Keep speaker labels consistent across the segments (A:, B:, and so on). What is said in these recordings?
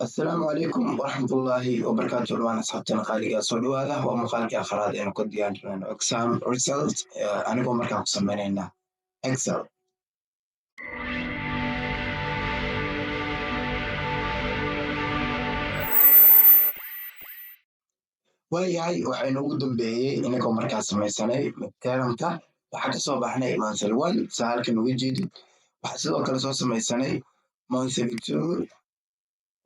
A: السلام عليكم ورحمة الله وبركاته لوان أصحابتنا قالي سولو هذا هو مقالك أخراد إنه كنت يعني إكسام ريزلت أنا أقول مركب سمينا إكسل waayahay waxaynu ugu dambeeyey inagoo markaa samaysanay midtermka waxaa kasoo baxnay monthly one saa halkan uga jeedid waxaa sidoo kale soo samaysanay monthly two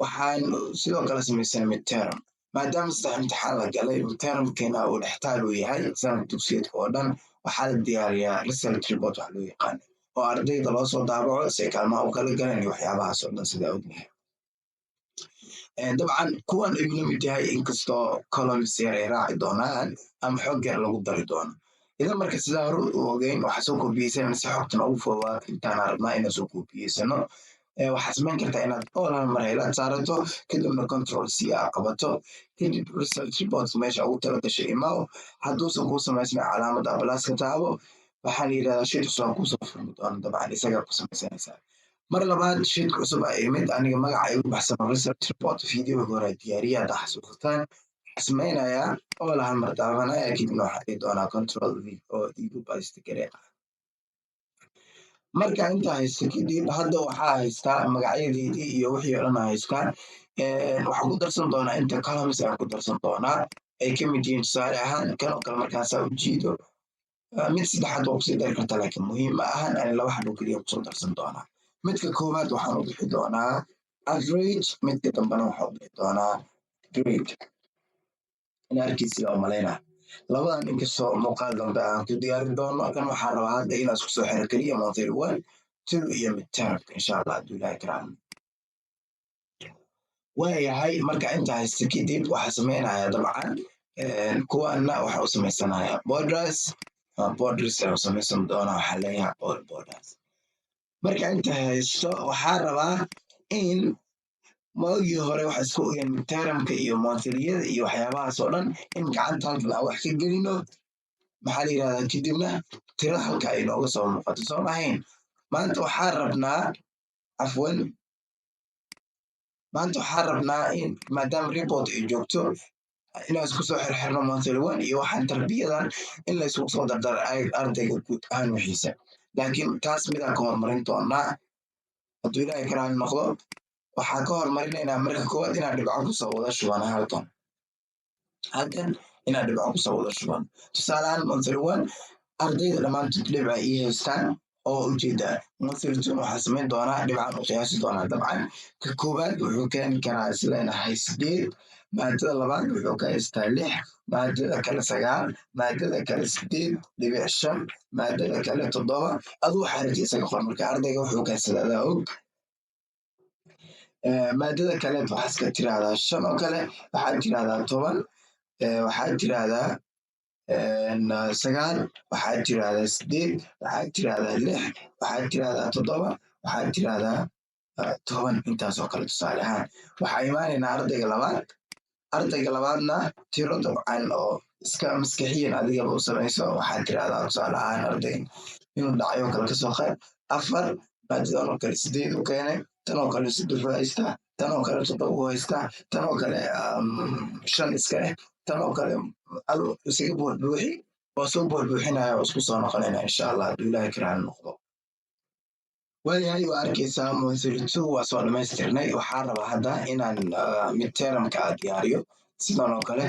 A: waxaan sidoo kale samaysanay midterm maadaama saddex imtixaan la galay midtermkeena uu dhextaal uu yahay sanad dugsiyeedka oo dhan waxaa la diyaariyaa result report wax loo yaqaano oo ardayda loo soo daabaco si ay kaalmaha u kala galeen iyo waxyaabahaas oo dhan sidaa ognahay dabcan kuwan ayuu la mid yahay inkastoo columns yar ay raaci doonaan ama xog yar lagu dari doono idan marka sidaa hore u ogeyn waxaa soo koobiyeysan si xogtan ugu foowaad intaan rabnaa inaan soo koobiyeysano waxaad samayn kartaa inaad all hal mar helaad saarato kadibna control c aa qabato kadib result report meesha ugu tala gashay imaw hadduusan kuu samaysna calaamada ablaska taabo waxaa la yidhahdaa shid cusub kuusoo furmi doona dabcan isagaa ku samaysanaysaa mar labaad shid cusub aa imid aniga magaca igu baxsan research report videoga hore diyaariyaad xasuusataan smaynayaa all hal mar daabanaya kadibna waxaa dhihi doonaa control v oo igu baysta garee marka intaa haysta kadib hadda waxaa haystaa magacyadeedii iyo wixii o dhan haystaa waxaan ku darsan doonaa inta columns aan ku darsan doonaa ay ka mid yihiin tusaale ahaan kan oo kale markaasaa u jiido mid saddexaad waa kusii dari kartaa laakiin muhiim ma ahan ani laba xabo keliya kusoo darsan doonaa midka koowaad waxaan u bixi doonaa average midka dambena waxaan u bixi doonaa grade ina arkiisila u malaynaa labadan inkastoo muuqaal dambe aan ku diyaarin doono kan waxaa rabaa hadda inaa isku soo xiro keliya monthly one two iyo midtermka insha allah hadduu ilaahi karaan waayahay marka inta haysta kadib waxaa samaynaya dabcan kuwana waxa u samaysanaya borders aa u samaysan doona waxaa leeyahay all borders marka inta haysto waxaa rabaa in maogii hore waxa isku ogeen midtermka iyo monthlyada iyo waxyaabahaas oo dhan in gacanta halkan aan wax ka gelino maxaa la yidhahdaa kadibna tira halka ay nooga soo muuqato soo mahayn maanta waxaa rabnaa in maadaama report ay joogto inaan isku soo xirxirno monthly one iyo waxaan tarbiyadan in la isugu soo dardara ardayga guud ahaan wixiisa laakiin taas midaan ka horumarin doonaa hadduu ilaahay karaan noqdo waxaa ka horumarinaynaa marka koowaad inaan dhibco kusoo wada shubano halkan inaan dhibco kusoo wada shubano tusaaleahaan monthly one ardayda dhammaantood dhibca ii haystaan oo ujeeda monthly two waxaa samayn doonaa dhibcaan u qiyaasi doonaa dabcan ka koowaad wuxuu keeni karaa isleenahay 8 maadada labaad wuxuu ka haystaa 6 maadada kale 9 maadada kale 8.5 maadada kale 7 aduu xariji isaga qor marka ardayga wuxuu keensadaa adaa og maadada kale waxaa iska tirahdaa 5 oo kale waxaad tirahdaa 10 waxaad tirahdaa 9 waxaad tirahdaa 8 waxaad tirahdaa 6 waxaad tirahdaa 7 waxaad tirahdaa 10 intaas oo kale tusaale ahaan waxaa imaanaynaa ardayga labaadna tiro dabcan oo iska maskaxiyan adigaba u samayso waxaad tirahdaa tusaale ahaan ardayga inuu dhacyo kale kasoo qayb 4 maadadan oo kale 8 u keenay tan oo kale 3 u haystaa tan oo kale 7 u haystaa tan oo kale 5 iska leh tan oo kale isaga buuxbuuxi oo soo buuxbuuxinaya oo isku soo noqonayna insha allah hadduu ilaahi karaan noqdo waayahay waa arkaysaa monthly two waa soo dhammaystirnay waxaa rabaa hadda inaan midtermka diyaariyo sidan oo kale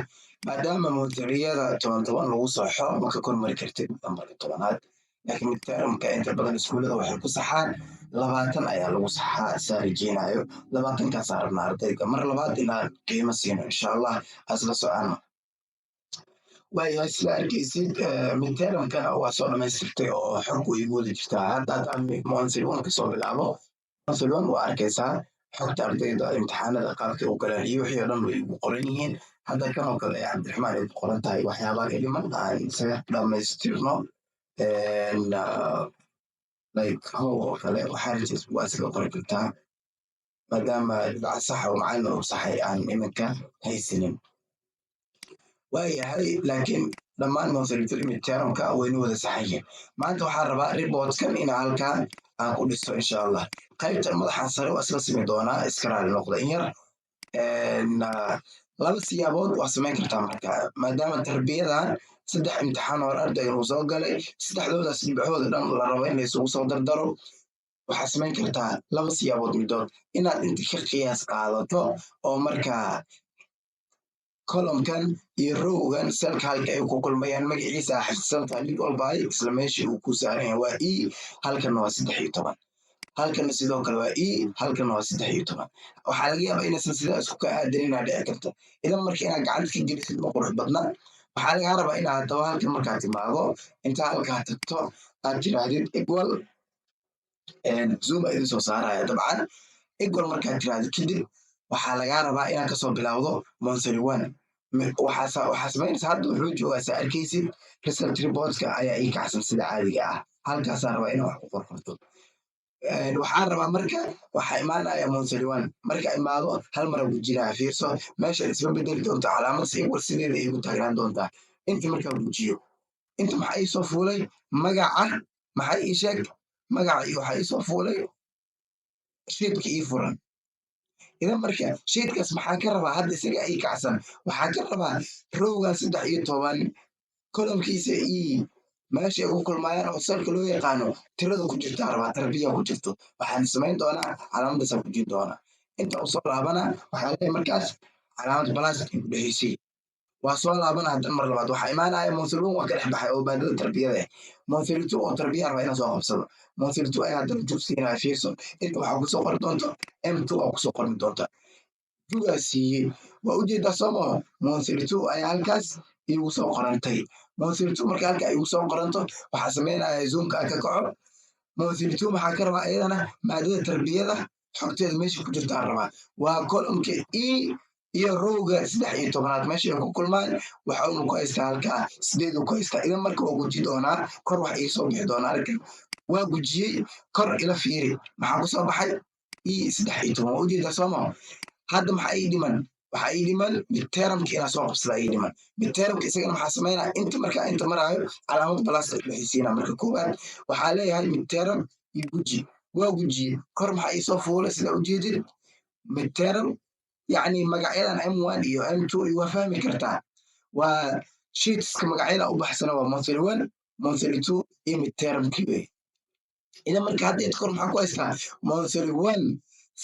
A: maadaama monthlyada 10 lagu sooxo maka kormari kartid lambarka 10aad laakiin midtermka inta badan iskuullada waxay ku saxaan 20 ayaa lagu saxaa saa rajeynayo 20kaasaa rabnaa ardayga mar labaad inaan qiimo siino insha allah asla socono waayahay sida arkaysid midtermkana waa soo dhammaystirtay oo xogku igu wada jirtaa hadda monthly one kasoo bilaabo monthly one waa arkaysaa xogta ardayda imtixaanada qaabkay u galeen iyo wixii oo dhan way igu qoran yihiin hadda kan oo kale cabdiraxmaan ay ku qoran tahay waxyaabaha dhiman aan isaga dhammaystirno like how oo kale waxaa rajays waa isaga qori kartaa maadaama dhibca saxa oo macalin uu saxay aan iminka haysanin waayahay laakiin dhammaan monthly midtermka wayna wada saxan yihiin maanta waxaa rabaa reportkan in halkaa aan ku dhiso insha allah qaybtan madaxaan sare waa isla simi doonaa iska raali noqda in yar laba siyaabood waa samayn kartaa marka maadaama tarbiyadan 3 imtixaan hore ardayga uu soo galay 3doodaas dhibcooda dhan la rabo in la isugu soo dardaro waxaa samayn kartaa laba siyaabood midood inaad inta ka qiyaas qaadato oo markaa columnkan iyo rowgan selka halka ay ku kulmayaan magaciisa xifdsantahay mid walba ay isla meeshii uu ku saaran yahay waa e halkana waa 13 halkana sidoo kale waa e halkana waa 13 waxaa laga yaabaa inaysan sidaa isku ka aadanin inaad dhici karto idan marka inaad gacanta ka gelisid ma qurux badna waxaa lagaa rabaa inaad haddaba halkan markaad timaado intaa halkaa tagto aad tiraahdid equal zoom baa idin soo saaraya dabcan equal markaad tirahdid kadib waxaa lagaa rabaa inaad kasoo bilowdo monthly one waxaa samaynaysa hadda wuxuu joogaa saa arkaysid result reportka ayaa ii kacsan sida caadiga ah halkaasaa rabaa inaa wax ku qorqorto waxaan rabaa marka waxaa imaanaya monthly one marka imaado hal mara gujiraa fiirso meesha isma bedeli doonta calaamad equal sideeda ay ku taagnaan doontaa inta markaa gujiyo inta maxaa ii soo fuulay magaca maxay ii sheeg magaca iyo waxaa ii soo fuulay sheedka ii furan idan marka sheedkaas maxaa ka rabaa hadda isaga ii kacsan waxaa ka rabaa rowgan 13 kolomkiisa meesha ay ku kulmayaan oo salka loo yaqaano tirada ku jirtaa rabaa tarbiya ku jirto waxaan samayn doonaa calaamadaasa gujin doonaa inta u soo laabana waxaa leeyahay markaas calaamad balaastik ku dhexaysay waa soo laabana haddan mar labaad waxaa imaanaya monthly waa ka dhex baxay oo baadada tarbiyada monthly oo tarbiya rabaa inaan soo qabsado monthly ayaa haddana jugsiinaya fiirson inta waxaa kusoo qori doonta m2 aa kusoo qormi doonta jugaa siiyey waa ujeedaa soo maho monthly ayaa halkaas iigu soo qorantay monthly marka halka igu soo qoranto waxaa samaynaya zoomka ka kaco monthly maxaa ka rabaa iyadana maadada tarbiyada xogteeda meesha ku jirtaa rabaa waa columnka e iyo rowga 13aad meesha ay ku kulmaan waxa uu ku haystaa halkaa 8 ku haystaa idan marka waa guji doonaa kor wax ii soo bixi doonaa arkan waa gujiyey kor ila fiiri maxaa ku soo baxay e 13 waa ujeedaa soo maho hadda maxaa ii dhiman waxaa ii dhiman midtermka inaa soo qabsada ii dhiman midtermka isagana maxaa samaynaa inta markaa inta maraayo calaamad balaasta dhexaysiina marka koowaad waxaa leeyahay midterm iyo guji waa gujiye kor maxaa ii soo fuulay sida ujeedid midterm yacni magacyadan m1 iyo m2 waa fahmi kartaa waa sheetska magacyada u baxsana waa monthly 1 monthly 2 iyo midtermki wey idan marka hadda inta kor maxaa ku haystaa monthly 1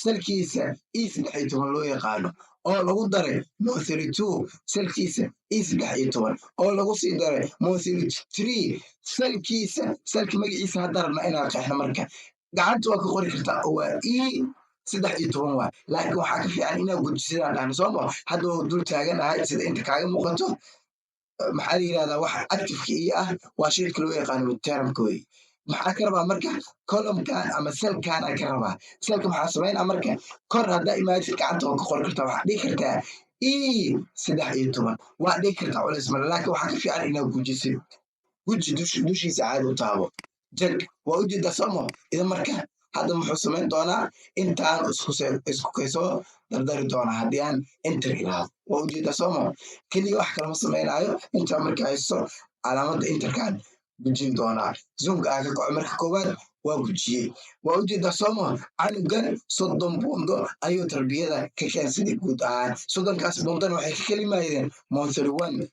A: salkiisa e 13 loo yaqaano oo lagu daray monthly 2 salkiisa e 13 oo lagu sii daray monthly 3 salkiisa salka magaciisa hadda rabna inaad qeexno marka gacanta waa ka qori kartaa oo waa e 13 waa laakiin waxaa ka fiican inaad gujisidaan dhahno sooma hadda waa dul taagan ahay sida inta kaaga muuqato maxaa la yidhahdaa waxa activeka ii ah waa sheedka loo yaqaano midtermka wey maxaa ka rabaa marka columnkan ama selkan aa ka rabaa selka maxaa samaynaa marka kor haddaa imaadid gacanta waa ka qori kartaa waxaa dhihi kartaa e 13 waa dhihi kartaa culays male laakiin waxaa ka fiican inaad gujisid guji dushiisa caadi u taabo jag waa ujeedaa sooma idan marka hadda muxuu samayn doonaa intaan isku kaysoo dardari doonaa haddii aan enter ilaado waa ujeedaa sooma keliya wax kalama samaynaayo intaa marka haysto calaamadda interkaan gujin doonaa zoomka aa ka kaco marka koowaad waa gujiyey waa ujeedaa sooma canugan 30 buundo ayuu tarbiyada ka keensaday guud ahaan 30kaas buundana waxay ka kelimaayeen monthly 1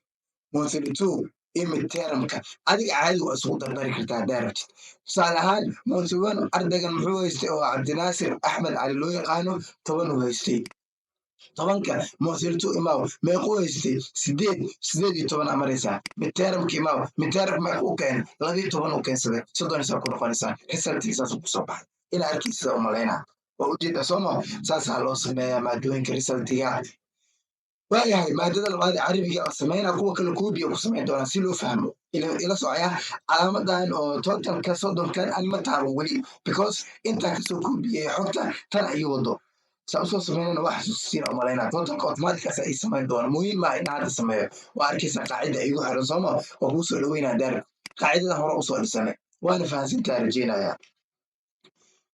A: monthly 2 iyo midtermka adiga caadi waa isugu dardari kartaa haddaa rabtid tusaale ahaan monthly 1 ardaygan muxuu haystay oo cabdinaasir axmed cali loo yaqaano 10 uu haystay 10ka monthly 2 imaaw meequu haystay 8 aa maraysaa midtermka imaaw midtermka meequu keenay 12 uu keensaday 30 ku noqonaysaa resultkiisaas ku soo baxay ilaa arkiisa u malaynaa waa ujeedaa sooma saasaa loo sameeyaa maadooyinka resultiga waayahay maadada labaad carabiga oo sameynaa kuwa kale koobiya ku samayn doonaa si loo fahmo ila socaya calaamadan oo totalka 30kan aan ma taabo weli because intaa kasoo koobiyey xogta tan ayuu wado saa usoo sameynana wax xasuusiina u malaynaa totalka automaticas ay samayn doona muhiim maa in hadda sameeyo waa arkaysa qaacida igu xiran sooma waa kuu soo dhaweynaa daarib qaacidadan hore usoo dhisanay waana fahansintaa rajeynaya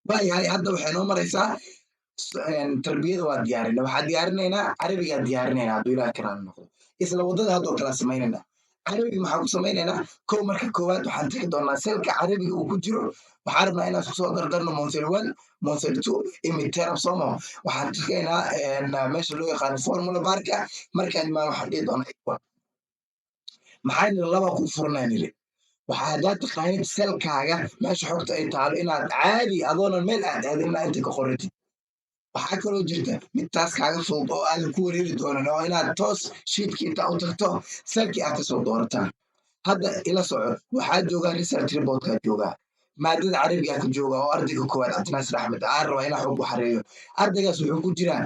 A: waayahay hadda waxay noo maraysaa tarbiyada waa diyaarinay waxaa diyaarinaynaa carabigaa diyaarinaynaa hadduu ilaah karaan noqdo isla wadada haddoo kala samaynaynaa carabiga maxaa ku samaynaynaa kow marka koowaad waxaan tegi doonaa selka carabiga uu ku jiro waxaan rabnaa inaan isku soo dardarno Monthly 1 Monthly 2 iyo midterm somo waxaan tukaynaa meesha loo yaqaano formula barka markaan imaan waxaan dhihi doonaa equal maxaa niri laba ku furnaa niri waxaa haddaad taqaanid selkaaga meesha xogta ay taalo inaad caadi adoonan meel aad aadin ilaa inta ka qoratid waxaa kaloo jirta mid taas kaaga fudud oo aadan ku wareeri doonan oo inaad toos shiitkii intaa u tagto selkii aad kasoo doorataan hadda ila soco waxaa joogaa research reportkaa joogaa maadada carabigaa ka jooga oo ardayga koowaad cabdinaasir axmed aan rabaa inaa xog u xareeyo ardaygaas wuxuu ku jiraa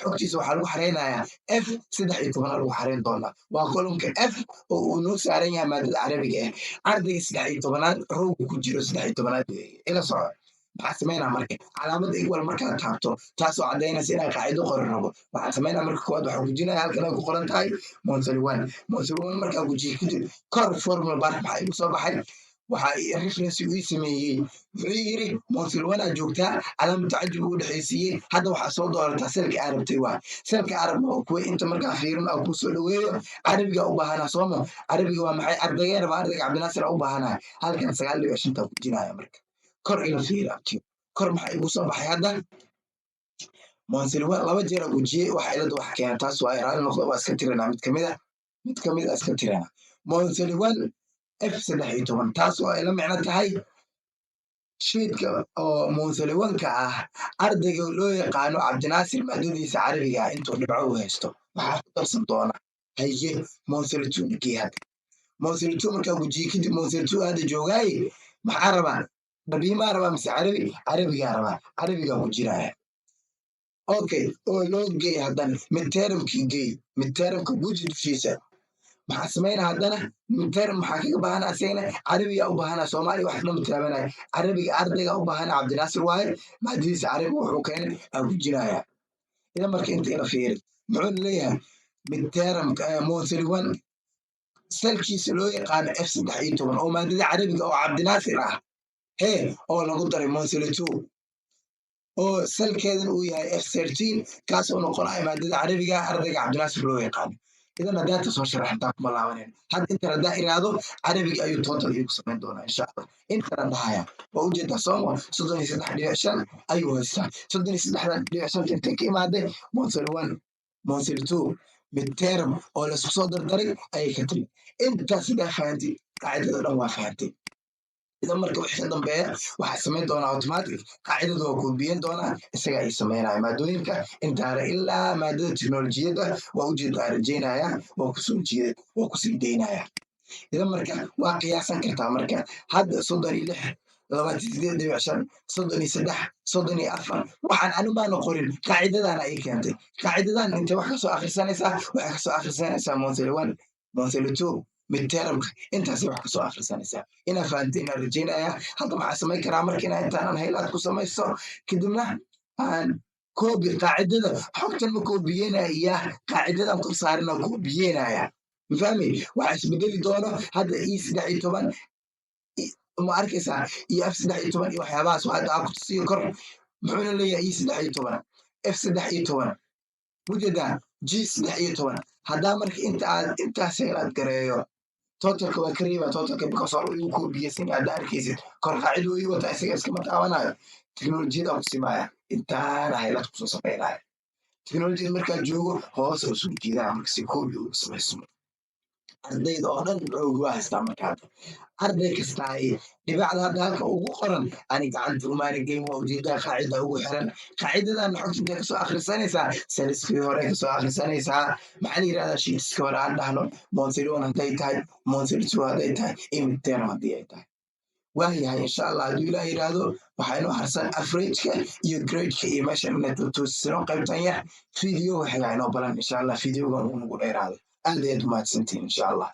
A: xogtiisa waxaa lagu xareynayaa f 13 lagu xareyn doonaa waa kolonka f oo uu noo saaran yahay maadada carabiga ardayga 13aad rowga ku jiro 13aad ila soco maxaa sameynaa marka calaamada equal markaad taabto taasoo cadaynaysa inaa qaacido qoran rabo waxaa sameynaa marka koowaad waxaa gujinaya halkan ay ku qoran tahay Monthly 1 markaa gujiye kadib kor formula bar maxaa igu soo baxay waxaa reference uu sameeyey wuxuu yiri Monthly 1 aad joogtaa calaamad tacajub u dhaxaysiiyey hadda waxaa soo doorataa selka arabtay waa selka arabna oo kuwa inta markaa fiirin oo ku soo dhaweeyo carabiga u baahana soomo carabiga waa maxay ardaygeena baa ardayga cabdinaasir u baahana halkan 9.5 ku jinaya marka kor ila fiir abti kor maxaa igu soo baxay hadda Monthly 1 laba jeer gujiyey waxa ilada wax keenay taas waa raali noqdo waa iska tirana mid kamid iska tirana Monthly 1 f 13 taas oo ila micno tahay sheedka oo Monthly 1 ka ah ardayga loo yaqaano cabdinaasir maadadiisa carabiga intuu dhibco u haysto waxaa ku darsan doona haye Monthly 2 geeyad Monthly 2 markaa gujiye kadib Monthly 2 hadda joogay maxaa rabaa dabiima rabaa mise carabiga rabaa carabiga ku jiraya okay oo loo geey haddana midtermka guji dushiisa maxaa sameynaa haddana midterm maxaa kaga baahana asagana carabiga u baahana Soomaali wax dhan taabanaya carabiga ardayga u baahana cabdinaasir waaye maadadiisa carabiga wuxuu keenay aan gujinaya ila marka inta ila fiiri muxuu leeyahay midterm Monthly 1 selkiisa loo yaqaan f 13 oo maadada carabiga oo cabdinaasir ah oo lagu daray Monthly 2 oo selkeedan uu yahay f 13 kaas oo noqonaya maadada carabiga ardayga cabdinaasir loo yaqaan idan data soo sharaxta kuma laabaneen had inta rada iraado carabiga ayuu total igu sameyn doonaa insha Allah inta radahaya waa ujeeda soomo 33.5 ayuu haystaa 33.5 inta ka imaaday Monthly 1 Monthly 2 midterm oo la soo dardaray ay ka tiri inta sida fahanti qaacidada dhan waa fahantay idan marka wixii ka dambeeya waxa sameyn doona automatic qaacidada oo koobiyen doona isaga ay sameynayaan maadooyinka intaara ilaa maadada teknolojiyada waa ujeeda rajaynaya waa ku soo jeeday waa ku sii deynaya idan marka waa qiyaasan kartaa marka hadda 36 28.5 33 34 waxaan anu baan qorin qaacidadan ay keentay qaacidadan inta wax ka soo akhrisanaysaa Monthly 1 Monthly 2 midterm intaas wax ka soo akhrisanaysaa ina fahanteen rajaynaya hadda maxaa sameyn karaa marka intaan haylaad ku samayso kadibna aan koobi qaacidada xogtan ma koobiyenaya qaacidadan ku saarina koobiyenaya mafahmi waxa isbedeli doono hadda e 13 ma arkaysaa iyo f 13 iyo waxyaabahaas hadda aan ku tusiyo kor muxuu leeyahay e 13 f 13 wujada g 13 hadda marka intaas aad gareeyo totalka waa kariiba totalka because uu ku biyesan yahay arkaysid kor qaacido uu wata isaga iska mataawanayo teknolojiyada ku simaya intaana haylaad ku soo sameeyay teknolojiyada marka joogo hoos u soo jeedaa marka si koobi u sameeyso ardayda oo dhan ugu haystaa markaa arday kasta ay dhibacda halka ugu qoran ani gacanta u maari game waa ujeeda qaacida ugu xiran qaacidadan xogta ka soo akhrisanaysaa saliskii hore ka soo akhrisanaysaa maxaa la yiraahdaa sheetska hore aan dhahno Monthly 1 haday tahay Monthly 2 haday tahay midterm haday ay tahay waayahay insha Allah hadii la yiraahdo waxaynu harsan average-ka iyo grade-ka iyo meesha inaad toosino qaybtan yar video waxay inoo balan insha Allah videogan uu nagu dheeraado aad iyo aad u mahadsantiin insha Allah